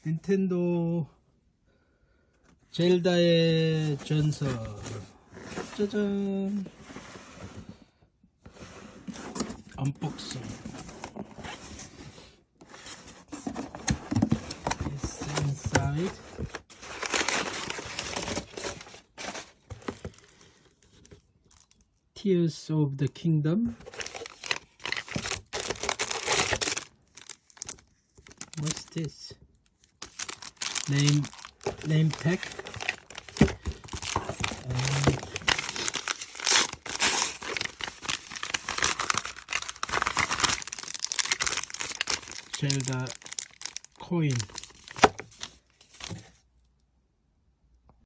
닌텐도 젤다의 전설. 짜잔. 언박싱. It's inside. Tears of the Kingdom. What's this? Name tag. Zelda coin.